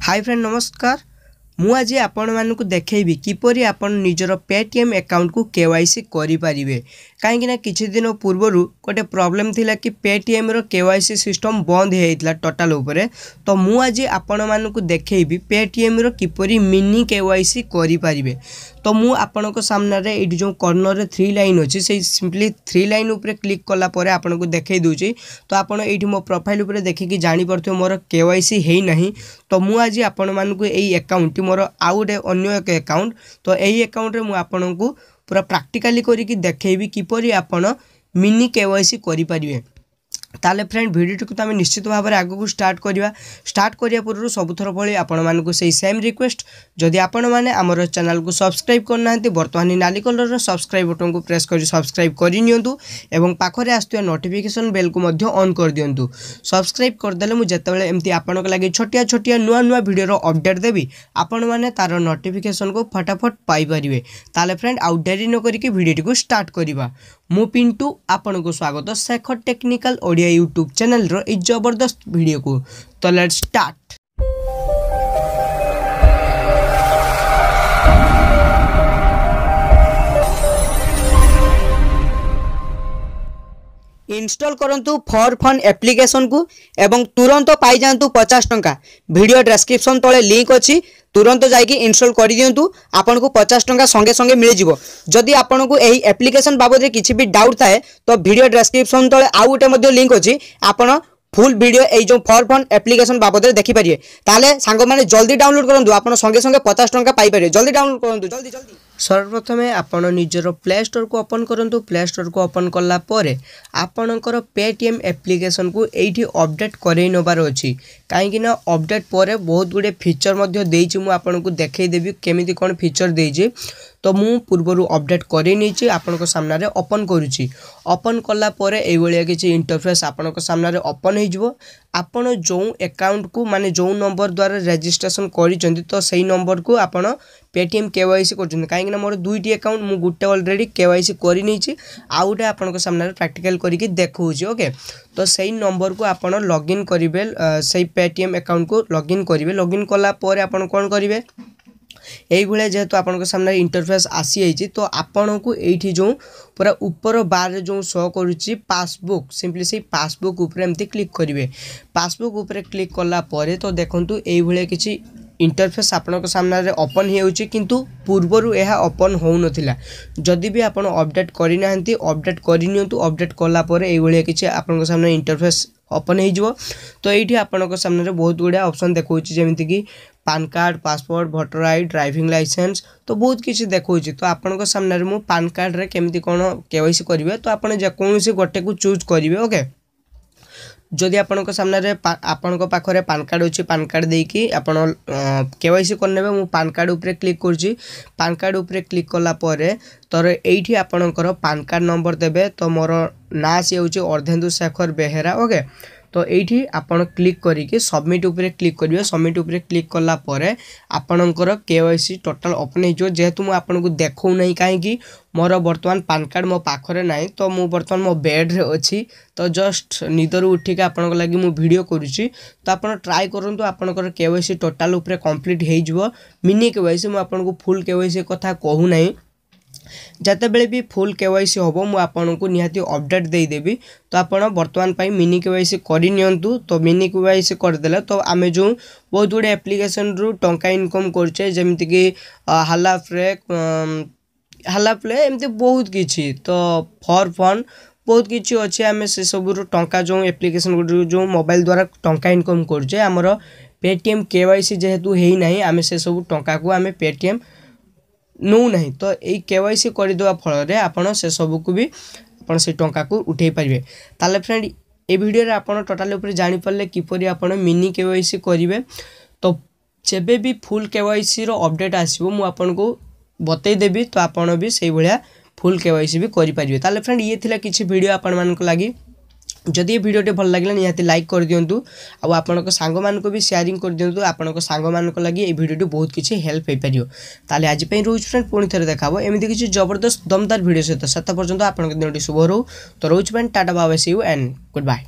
Hi friend नमस्कार। मु आज आपण मानक देखैबी किपरि आपण निजर पेटीएम अकाउंट को केवाईसी करि परिबे। काहेकि ना किछि दिन पूर्वरु गोटे प्रॉब्लम थिला कि पेटीएम रो केवाईसी सिस्टम बंद हेइतला टोटल ऊपर। तो मु आज आपण मानक देखैबी पेटीएम रो किपरि मिनी केवाईसी करि परिबे। तो मु आपनको सामने रे एडी जो कॉर्नर रे 3 लाइन अछि से सिंपली 3 लाइन ऊपर क्लिक कला परे आपनको देखै दोछि। तो आपण एडी मो प्रोफाइल ऊपर देखि कि जानि परथो मोर केवाईसी हेइ नाही। तो मु आज आपण मानक एई अकाउंट मोर आउडे अन्य एक अकाउंट। तो एई अकाउंट रे मु आपनको पूरा प्रैक्टिकली करी कि देखैबी किपरि आपण मिनी केवाईसी करि परिबे। ताले फ्रेंड वीडियो को आम निश्चित भाव में आगू स्टार्ट करिया पूर्व सबुथर भली आपण मानक से सेम रिक्वेस्ट जदि आपण माने हमर चैनल को सब्सक्राइब करना बर्तमान नाली कलर सब्सक्राइब बटन को प्रेस कर सब्सक्राइब कर नियंतु एवं पाखरे आस्तुआ नोटिफिकेशन बेल को मध्य ऑन कर दियंतु। सब्सक्राइब कर देले मु जेतेबेले एमती आपनक लागि छोटिया छोटिया नुआ नुआ वीडियो रो अपडेट देबी आपण माने तार नोटिफिकेशन को फटाफट पाई परिबे। ताले फ्रेंड आउ देरी न करिके वीडियो को स्टार्ट करिबा। मु पिंटू आपन को स्वागत Shekhar technical Odia YouTube channel रो ए जबरदस्त वीडियो को। तो लेट्स स्टार्ट। इंस्टॉल करंतु फॉर फन एप्लिकेशन को एवं तुरंत पाई जांतु 50 टंका। वीडियो डिस्क्रिप्शन तले लिंक अछि, तुरंत जाइए इंस्टॉल कर दियंतु। आपन को 50 टंका संगे संगे मिल जिवो। जदि आपन को एही एप्लिकेशन बाबद किछि भी डाउट थाए तो वीडियो डिस्क्रिप्शन तले आउ गोटे मध्ये लिंक अछि, आपन फुल वीडियो ए जो फॉर फन एप्लिकेशन बाबद देखि परिए। ताले सांग माने जल्दी डाउनलोड करंतु, आपन संगे संगे 50 टंका पाई परिए। जल्दी डाउनलोड करंतु, जल्दी जल्दी। सर्वप्रथम आपण निजर प्ले स्टोर को ओपन करंतु। प्ले स्टोर को ओपन कला परे आपणकर पेटीएम एप्लिकेशन को एठी अपडेट करई नबार अछि। काहेकि ना अपडेट परे बहुत गुडे फीचर मध्ये देइछि, मु आपनको देखै देबी केमिति कोन फीचर देइछि। तो मु पूर्वरु अपडेट करई नैछि, आपनको सामने रे ओपन करूछि। ओपन कला परे एई भलिया किछि इंटरफेस आपनको सामने रे ओपन हे जिवो। आपण जो अकाउंट को माने जो नंबर द्वारा रजिस्ट्रेशन करिसेंती तो सही नंबर को आपण पेटीएम केवाईसी करछन। काहे कि मोर दुईटी अकाउंट मु गुटे ऑलरेडी केवाईसी करि नैछि, आ गुटे आपनको सामने रे प्रैक्टिकल करिके देखौछि। ओके, तो सही नंबर को आपण लॉगिन करिवे, सही पेटीएम अकाउंट को लॉगिन करिवे। लॉगिन कला परे आपण कोन करिवे, एई भले जेहेतु आपनको सामने इंटरफेस आसी आइछि तो आपण को एठी जो पूरा ऊपर बार जो शो करूछि पासबुक, सिंपली से पासबुक ऊपर एमती क्लिक करिवे। पासबुक ऊपर क्लिक कला परे तो देखंतु एई भले किछि इंटरफेस आपनको सामने रे ओपन हे होछि, किंतु पूर्वरु एहा ओपन हो नथिला। जदि भी आपण अपडेट करि नाहंती अपडेट करि नियंतु। अपडेट कला परे एई भले किछि आपनको सामने इंटरफेस ओपन हे जिवो। तो एठी आपनको सामने रे बहुत गुडा ऑप्शन देखौछि, जेमिति कि PAN card, passport, voter ID, driving licence, तो बहुत किछि देखौछि। तो आपनको सामने रे मु पान कार्ड रे केमिति कोन केवाईसी करिवे तो आपण जे कोनोसी गोटे को चूज करिवे। ओके, जदि आपनको सामने रे आपनको पाखरे पान कार्ड अछि, पान कार्ड देकी आपण केवाईसी करनेबे। मु पान कार्ड ऊपर क्लिक करछि। पान कार्ड ऊपर क्लिक कला परे तर एठी आपणकर पान कार्ड नंबर देबे। तो मोर ना से होछि अर्धेंदु शेखर बेहेरा। ओके, तो एठी आपण क्लिक करिके सबमिट ऊपर क्लिक करिवे। सबमिट ऊपर क्लिक कला परे आपणकर केवाईसी टोटल ओपन हे जो। जेहेतु मु आपनको देखौ नै, काहे कि मोर वर्तमान पान कार्ड मो पाखरे नै, तो मु वर्तमान मो बेड रे अछि। तो जस्ट निदर उठिके आपनको लागि मु वीडियो करूछि। तो आपण ट्राई करंतु, आपणकर केवाईसी टोटल ऊपर कंप्लीट हे जिवो। मिनी केवाईसी मु आपनको फुल केवाईसी कथा कहू नै। जते बेले भी फुल केवाईसी होबो मु आपनको निहाती अपडेट देई देबी। तो आपण वर्तमान पई मिनी केवाईसी करि नियंतु। तो मिनी केवाईसी कर देला तो आमे जो बहुत गुडे एप्लिकेशन रु टंका इनकम करछे, जेमिति कि हाला प्ले एमते बहुत किछि। तो फॉर फन बहुत किछि अछि। आमे से सब रु टंका जो एप्लिकेशन गुडु जो मोबाइल द्वारा टंका इनकम करछे, हमर पेटीएम केवाईसी जेहेतु हेइ नाही, आमे से सब टंका को आमे पेटीएम नो नहीं। तो यही केवाईसी करदेवा फल आपण से सब को भी आपण से टंका को उठे पारे। ताले फ्रेंड ए वीडियो रे आपण टोटल ऊपर जानि परले किपरि आपण मिनी केवाईसी करिवे। तो जेबे भी फुल केवाईसी रो अपडेट आसीबो मु आपण को बतै देबी। तो आपण भी सेही भलिया फुल केवाईसी भी करि पारिबे। ताले फ्रेंड ये थिला किछि वीडियो आपण मान को लागि। जदि वीडियो भल लगे निहाती लाइक कर दिंतु। आपन सांग मान को भी शेयरिंग कर दिंतु। आपन सांग मान को लगी ये वीडियो बहुत किसी हेल्प हो पार। ताले आज रोज फ्रेंड पुणी थे देखा एमती किसी जबरदस्त दमदार वीडियो सहित। सेत पर्यंत आपन दिन शुभ रो। तो रोज friend tata bye see you and good bye.